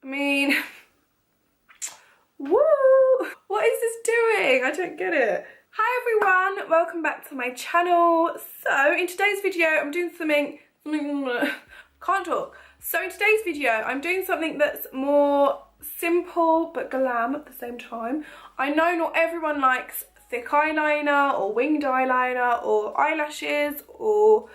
I mean, woo! What is this doing? I don't get it. Hi everyone, welcome back to my channel. So in today's video, I'm doing something, can't talk. So in today's video, I'm doing something that's more simple but glam at the same time. I know not everyone likes thick eyeliner or winged eyeliner or eyelashes or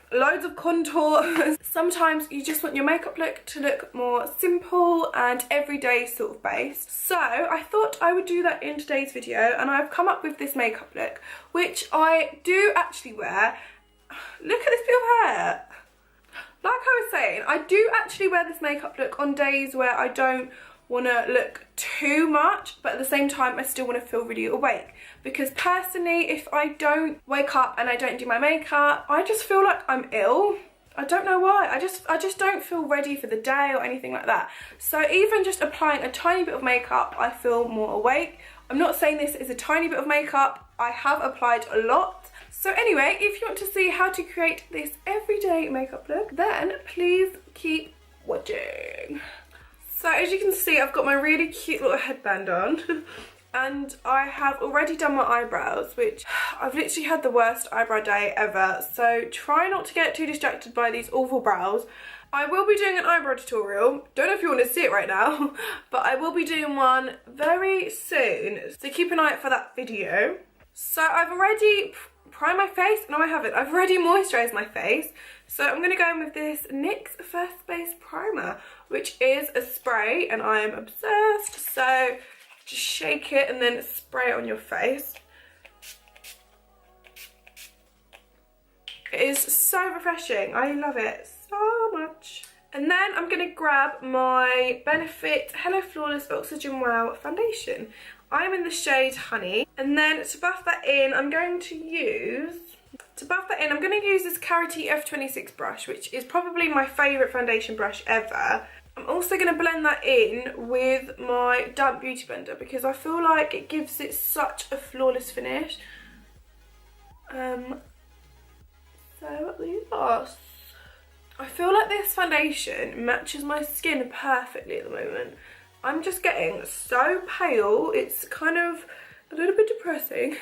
loads of contour. Sometimes you just want your makeup look to look more simple and everyday sort of based. So I thought I would do that in today's video, and I've come up with this makeup look which I do actually wear. Look at this bit of hair. Like I was saying, I do actually wear this makeup look on days where I don't want to look too much, but at the same time I still want to feel really awake, because personally if I don't wake up and I don't do my makeup, I just feel like I'm ill. I don't know why. I just don't feel ready for the day or anything like that. So even just applying a tiny bit of makeup, I feel more awake. I'm not saying this is a tiny bit of makeup. I have applied a lot. So anyway, if you want to see how to create this everyday makeup look, then please keep watching. So as you can see, I've got my really cute little headband on and I have already done my eyebrows, which I've literally had the worst eyebrow day ever. So try not to get too distracted by these awful brows. I will be doing an eyebrow tutorial. Don't know if you want to see it right now, but I will be doing one very soon. So keep an eye out for that video. So I've already primed my face. No, I haven't. I've already moisturised my face. So I'm going to go in with this NYX First Base Primer, which is a spray, and I am obsessed. So just shake it and then spray it on your face. It is so refreshing. I love it so much. And then I'm going to grab my Benefit Hello Flawless Oxygen Wow foundation. I'm in the shade Honey. And then to buff that in, I'm going to use this Carity F26 brush, which is probably my favourite foundation brush ever. I'm also going to blend that in with my Damp Beauty Blender because I feel like it gives it such a flawless finish. So yes. I feel like this foundation matches my skin perfectly at the moment. I'm just getting so pale, it's kind of a little bit depressing.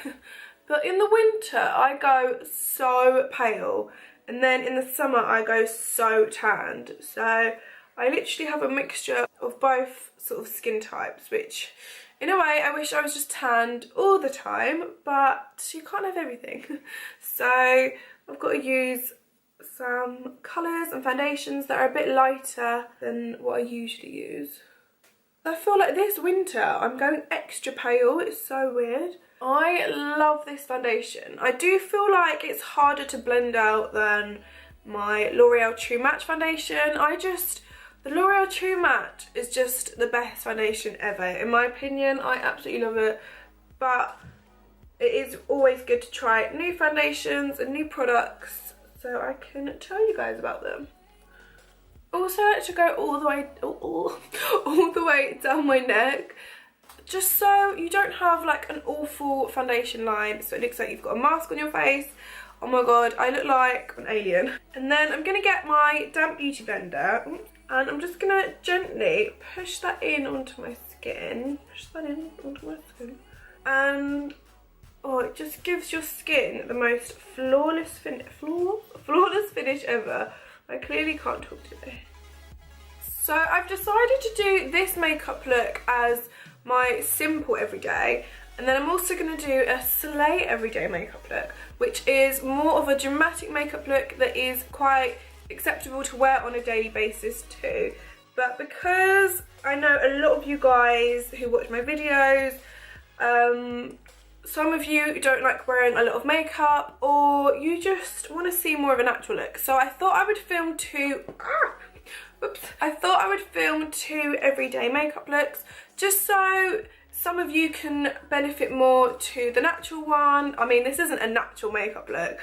But in the winter, I go so pale. And then in the summer, I go so tanned. So I literally have a mixture of both sort of skin types, which in a way, I wish I was just tanned all the time. But you can't have everything. So I've got to use some colours and foundations that are a bit lighter than what I usually use. I feel like this winter I'm going extra pale. It's so weird. I love this foundation. I do feel like it's harder to blend out than my L'Oreal True Match foundation. The L'Oreal True Match is just the best foundation ever. In my opinion, I absolutely love it. But it is always good to try new foundations and new products so I can tell you guys about them. Also, I like to go all the way down my neck, just so you don't have like an awful foundation line, so it looks like you've got a mask on your face. Oh my god, I look like an alien. And then I'm going to get my Damp Beauty Blender, and I'm just going to gently push that in onto my skin. And oh, it just gives your skin the most flawless finish ever. I clearly can't talk today. So I've decided to do this makeup look as my simple everyday, and then I'm also going to do a Slay everyday makeup look, which is more of a dramatic makeup look that is quite acceptable to wear on a daily basis too. But because I know a lot of you guys who watch my videos, some of you don't like wearing a lot of makeup, or you just want to see more of a natural look. So I thought I would film two everyday makeup looks, just so some of you can benefit more to the natural one. I mean, this isn't a natural makeup look.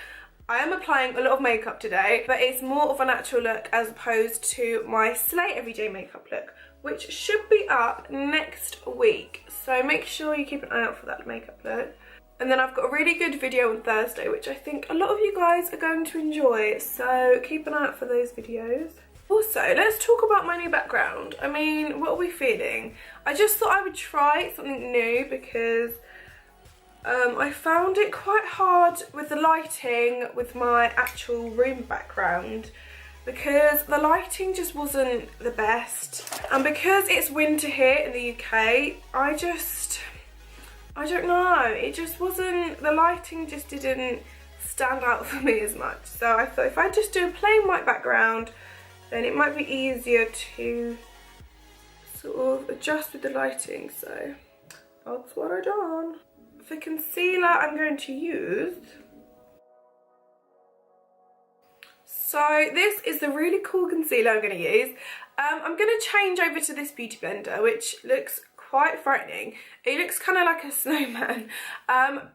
I am applying a lot of makeup today, but it's more of a natural look as opposed to my Slay everyday makeup look, which should be up next week. So make sure you keep an eye out for that makeup look. And then I've got a really good video on Thursday, which I think a lot of you guys are going to enjoy. So keep an eye out for those videos. Also, let's talk about my new background. I mean, what are we feeling? I just thought I would try something new because I found it quite hard with the lighting with my actual room background, because the lighting just wasn't the best, and because it's winter here in the UK, I don't know, it just wasn't, the lighting just didn't stand out for me as much. So I thought if I just do a plain white background, then it might be easier to sort of adjust with the lighting. So that's what I done. For concealer, I'm going to use, so this is the really cool concealer I'm going to use. I'm going to change over to this Beauty Blender, which looks quite frightening. It looks kind of like a snowman,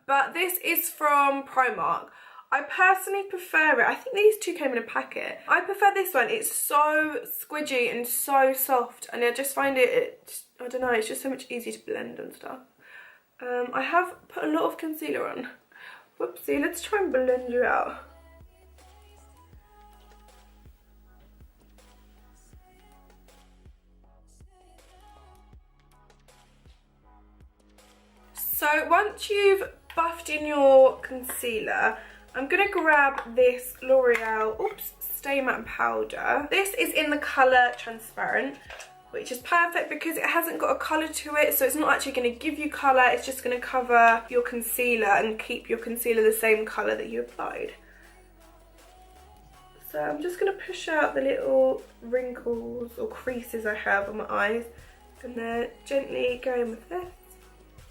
but this is from Primark. I personally prefer it. I think these two came in a packet. I prefer this one. It's so squidgy and so soft, and I just find it, I don't know, it's just so much easier to blend and stuff. I have put a lot of concealer on. Whoopsie, let's try and blend you out. So once you've buffed in your concealer, I'm going to grab this L'Oreal Stay Matte Powder. This is in the colour Transparent, which is perfect because it hasn't got a colour to it, so it's not actually going to give you colour, it's just going to cover your concealer and keep your concealer the same colour that you applied. So I'm just going to push out the little wrinkles or creases I have on my eyes, and then gently go in with this.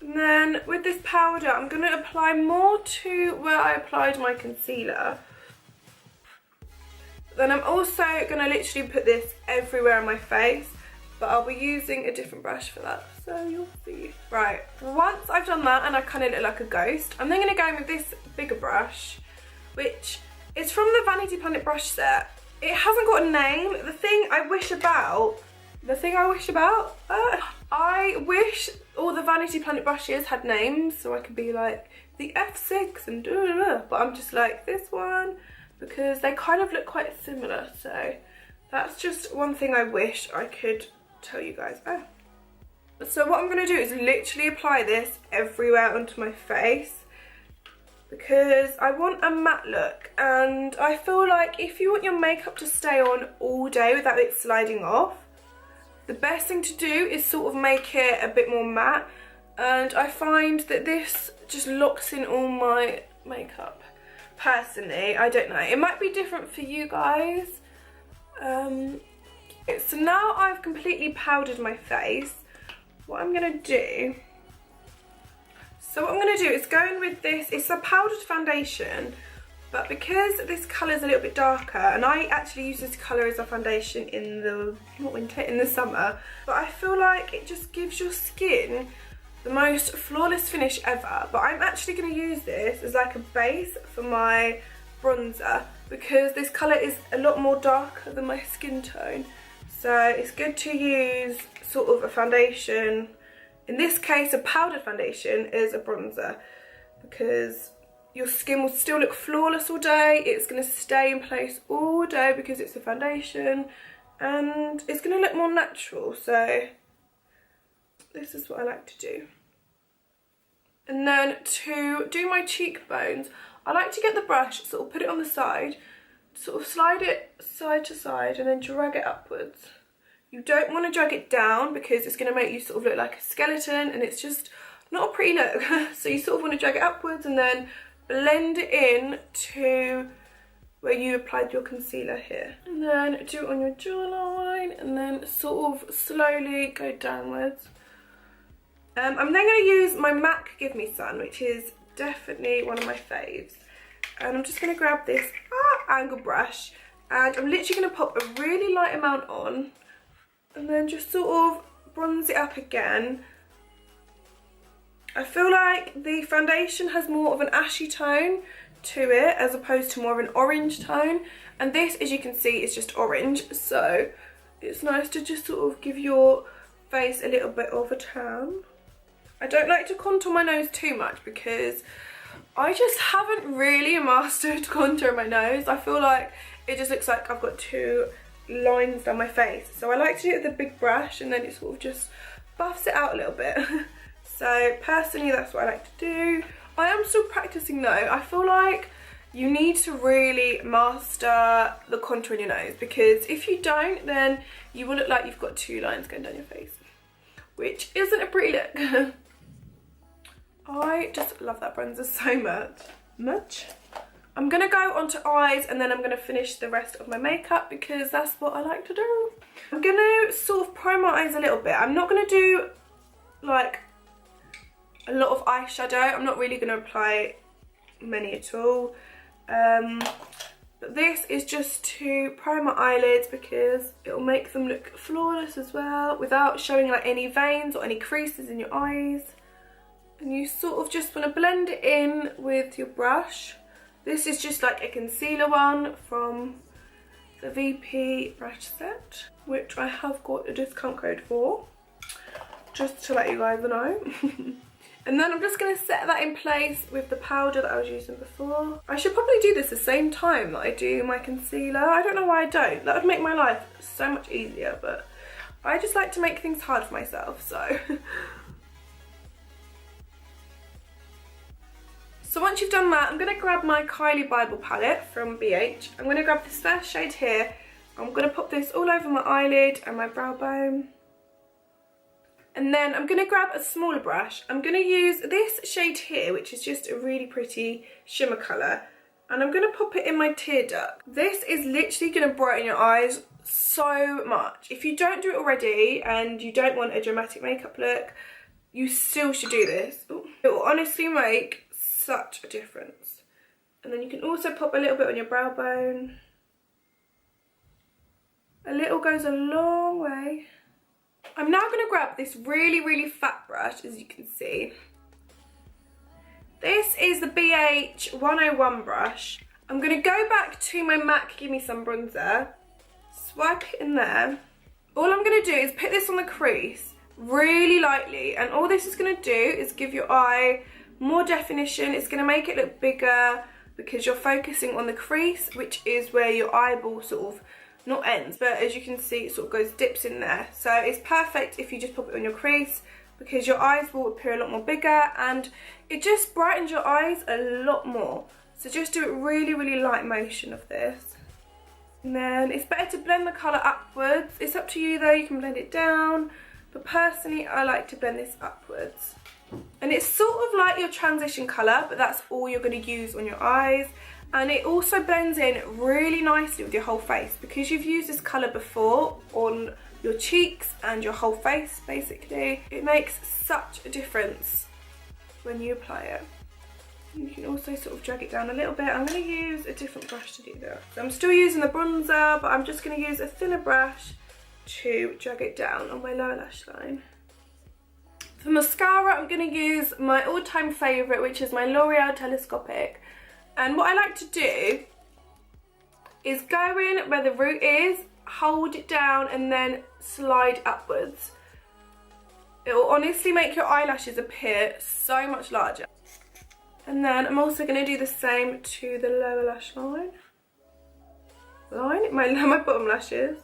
And then with this powder, I'm going to apply more to where I applied my concealer. Then I'm also going to literally put this everywhere on my face, but I'll be using a different brush for that, so you'll see. Right, once I've done that and I kind of look like a ghost, I'm then going to go in with this bigger brush, which is from the Vanity Planet brush set. It hasn't got a name. The thing I wish about, I wish all the Vanity Planet brushes had names so I could be like the F6 and but I'm just like this one because they kind of look quite similar. So that's just one thing I wish I could tell you guys about. So what I'm going to do is literally apply this everywhere onto my face because I want a matte look, and I feel like if you want your makeup to stay on all day without it sliding off, the best thing to do is sort of make it a bit more matte, and I find that this just locks in all my makeup. Personally, I don't know, it might be different for you guys. So now I've completely powdered my face, what I'm going to do, is go in with this, it's a powdered foundation, but because this colour is a little bit darker, and I actually use this colour as a foundation in the, not winter, in the summer, but I feel like it just gives your skin the most flawless finish ever. But I'm actually going to use this as like a base for my bronzer because this colour is a lot more darker than my skin tone. So it's good to use sort of a foundation, in this case a powdered foundation, as a bronzer because your skin will still look flawless all day. It's going to stay in place all day because it's a foundation, and it's going to look more natural. So this is what I like to do. And then to do my cheekbones, I like to get the brush, sort of put it on the side, sort of slide it side to side and then drag it upwards. You don't want to drag it down because it's going to make you sort of look like a skeleton, and it's just not a pretty look. So you sort of want to drag it upwards and then blend it in to where you applied your concealer here. And then do it on your jawline and then sort of slowly go downwards. I'm then going to use my MAC Give Me Sun, which is definitely one of my faves. And I'm just going to grab this angle brush, and I'm literally going to pop a really light amount on and then just sort of bronze it up again. I feel like the foundation has more of an ashy tone to it as opposed to more of an orange tone, and this, as you can see, is just orange, so it's nice to just sort of give your face a little bit of a tan. I don't like to contour my nose too much because I just haven't really mastered contouring my nose. I feel like it just looks like I've got two lines down my face. So I like to do it with a big brush, and then it sort of just buffs it out a little bit. So personally, that's what I like to do. I am still practicing though. I feel like you need to really master the contour in your nose, because if you don't, then you will look like you've got 2 lines going down your face, which isn't a pretty look. I just love that bronzer so much. I'm gonna go onto eyes, and then I'm gonna finish the rest of my makeup, because that's what I like to do. I'm gonna sort of prime my eyes a little bit. I'm not gonna do like a lot of eyeshadow. I'm not really gonna apply many at all. But this is just to prime my eyelids, because it'll make them look flawless as well, without showing like any veins or any creases in your eyes. And you sort of just want to blend it in with your brush. This is just like a concealer one from the VP brush set, which I have got a discount code for, just to let you guys know. And then I'm just going to set that in place with the powder that I was using before. I should probably do this the same time that I do my concealer. I don't know why I don't. That would make my life so much easier, but I just like to make things hard for myself, so. So once you've done that, I'm going to grab my Kylie Bible palette from BH. I'm going to grab this first shade here. I'm going to pop this all over my eyelid and my brow bone. And then I'm going to grab a smaller brush. I'm going to use this shade here, which is just a really pretty shimmer colour. And I'm going to pop it in my tear duct. This is literally going to brighten your eyes so much. If you don't do it already and you don't want a dramatic makeup look, you still should do this. Ooh. It will honestly make such a difference. And then you can also pop a little bit on your brow bone. A little goes a long way. I'm now going to grab this really fat brush, as you can see. This is the BH 101 brush. I'm going to go back to my MAC Gimme Some bronzer, swipe it in there. All I'm going to do is put this on the crease really lightly, and all this is going to do is give your eye more definition. It's going to make it look bigger, because you're focusing on the crease, which is where your eyeball sort of not ends, but as you can see, it sort of dips in there. So it's perfect if you just pop it on your crease, because your eyes will appear a lot more bigger, and it just brightens your eyes a lot more. So just do it really light motion of this. And then it's better to blend the colour upwards. It's up to you though, you can blend it down, but personally I like to blend this upwards. And it's sort of like your transition colour, but that's all you're going to use on your eyes. And it also blends in really nicely with your whole face, because you've used this colour before on your cheeks and your whole face basically. It makes such a difference when you apply it. You can also sort of drag it down a little bit. I'm going to use a different brush to do that. So I'm still using the bronzer, but I'm just going to use a thinner brush to drag it down on my lower lash line. For mascara, I'm going to use my all-time favourite, which is my L'Oreal Telescopic. And what I like to do is go in where the root is, hold it down, and then slide upwards. It will honestly make your eyelashes appear so much larger. And then I'm also going to do the same to the lower lash line. My bottom lashes.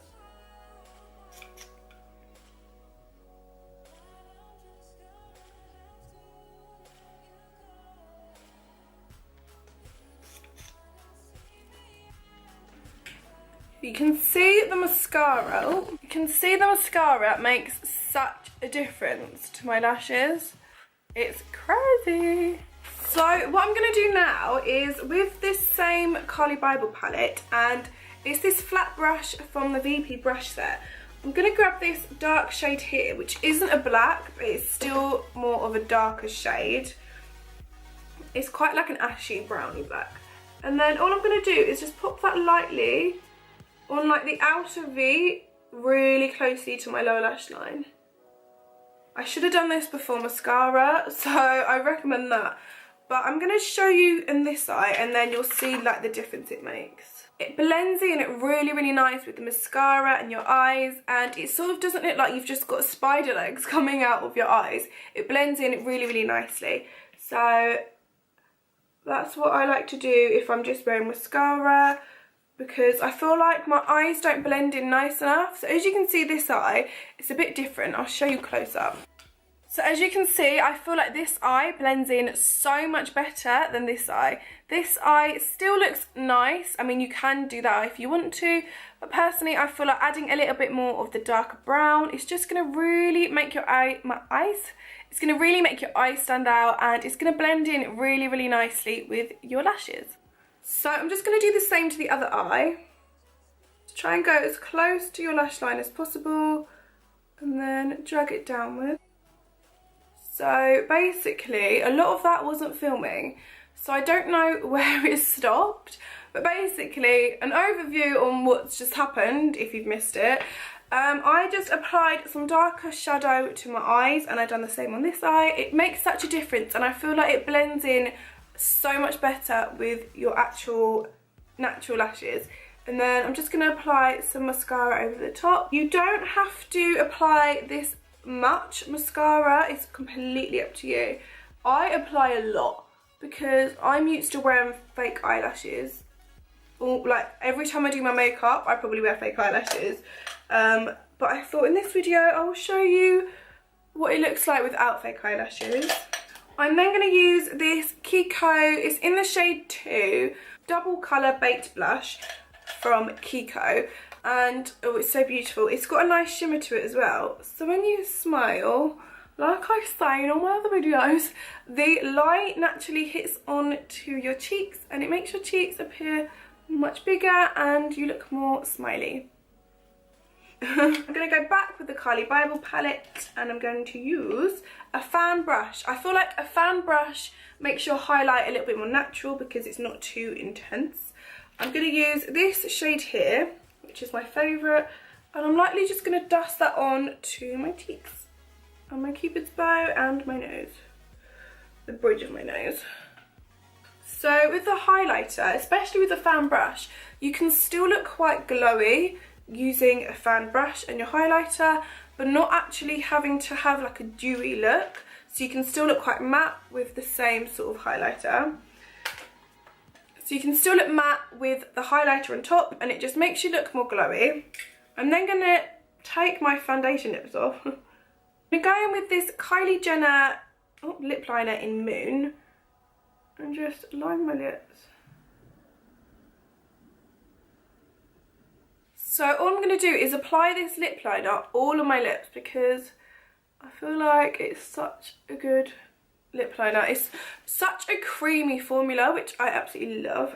You can see the mascara. You can see the mascara makes such a difference to my lashes. It's crazy. So what I'm going to do now is, with this same Kylie Bible palette, and it's this flat brush from the VP brush set, I'm going to grab this dark shade here, which isn't a black, but it's still more of a darker shade. It's quite like an ashy browny black. And then all I'm going to do is just pop that lightly on like the outer V, really closely to my lower lash line. I should have done this before mascara, so I recommend that. But I'm going to show you in this eye, and then you'll see like the difference it makes. It blends in really nice with the mascara and your eyes, and it sort of doesn't look like you've just got spider legs coming out of your eyes. It blends in really nicely. So that's what I like to do if I'm just wearing mascara, because I feel like my eyes don't blend in nice enough. So as you can see, this eye, it's a bit different. I'll show you close up. So as you can see, I feel like this eye blends in so much better than this eye. This eye still looks nice. I mean, you can do that if you want to, but personally, I feel like adding a little bit more of the darker brown is just gonna really make your it's gonna really make your eyes stand out, and it's gonna blend in really, really nicely with your lashes. So I'm just gonna do the same to the other eye. Try and go as close to your lash line as possible, and then drag it downwards. So basically, a lot of that wasn't filming, so I don't know where it stopped, but basically an overview on what's just happened, if you've missed it. I just applied some darker shadow to my eyes, and I've done the same on this eye. It makes such a difference, and I feel like it blends in so much better with your actual natural lashes. And then I'm just going to apply some mascara over the top. You don't have to apply this much mascara, it's completely up to you. I apply a lot because I'm used to wearing fake eyelashes. Like every time I do my makeup, I probably wear fake eyelashes. But I thought in this video I will show you what it looks like without fake eyelashes. I'm then going to use this Kiko, it's in the shade 2, double colour baked blush from Kiko. And oh, it's so beautiful. It's got a nice shimmer to it as well. So when you smile, like I say in all my other videos, the light naturally hits on to your cheeks, and it makes your cheeks appear much bigger and you look more smiley. I'm going to go back with the Kylie Bible palette, and I'm going to use a fan brush. I feel like a fan brush makes your highlight a little bit more natural because it's not too intense. I'm going to use this shade here, which is my favourite, and I'm lightly just going to dust that on to my cheeks and my cupid's bow and my nose, the bridge of my nose. So with the highlighter, especially with the fan brush, you can still look quite glowy using a fan brush and your highlighter, but not actually having to have like a dewy look. So you can still look quite matte with the same sort of highlighter. So you can still look matte with the highlighter on top, and it just makes you look more glowy. I'm then going to take my foundation lips off. I'm going with this Kylie Jenner lip liner in Moon, and just line my lips. So all I'm going to do is apply this lip liner all on my lips because I feel like it's such a good lip liner. It's such a creamy formula, which I absolutely love.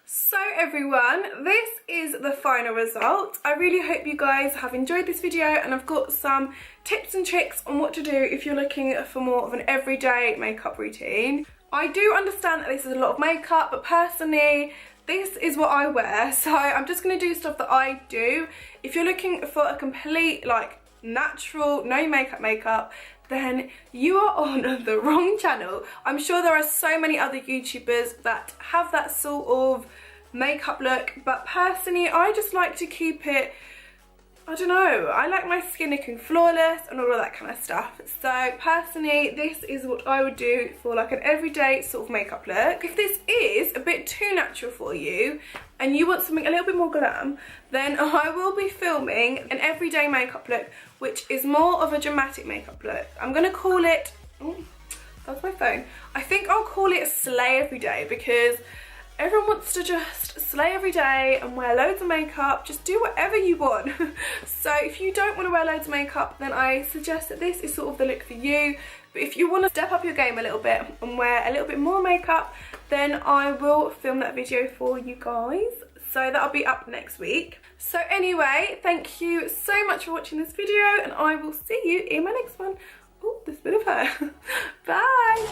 So everyone, this is the final result. I really hope you guys have enjoyed this video, and I've got some tips and tricks on what to do if you're looking for more of an everyday makeup routine. I do understand that this is a lot of makeup, but personally, this is what I wear, so I'm just going to do stuff that I do. If you're looking for a complete, like, natural, no makeup, then you are on the wrong channel. I'm sure there are so many other YouTubers that have that sort of makeup look, but personally I just like to keep it, I don't know, I like my skin looking flawless and all of that kind of stuff. So personally, this is what I would do for like an everyday sort of makeup look. If this is a bit too natural for you and you want something a little bit more glam, then I will be filming an everyday makeup look, which is more of a dramatic makeup look. I'm going to call it, oh, that's my phone. I think I'll call it Slay Everyday, because everyone wants to just slay every day and wear loads of makeup. Just do whatever you want. So if you don't want to wear loads of makeup, then I suggest that this is sort of the look for you. But if you want to step up your game a little bit and wear a little bit more makeup, then I will film that video for you guys. So that'll be up next week. So anyway, thank you so much for watching this video, and I will see you in my next one. Oh, this bit of hair. Bye.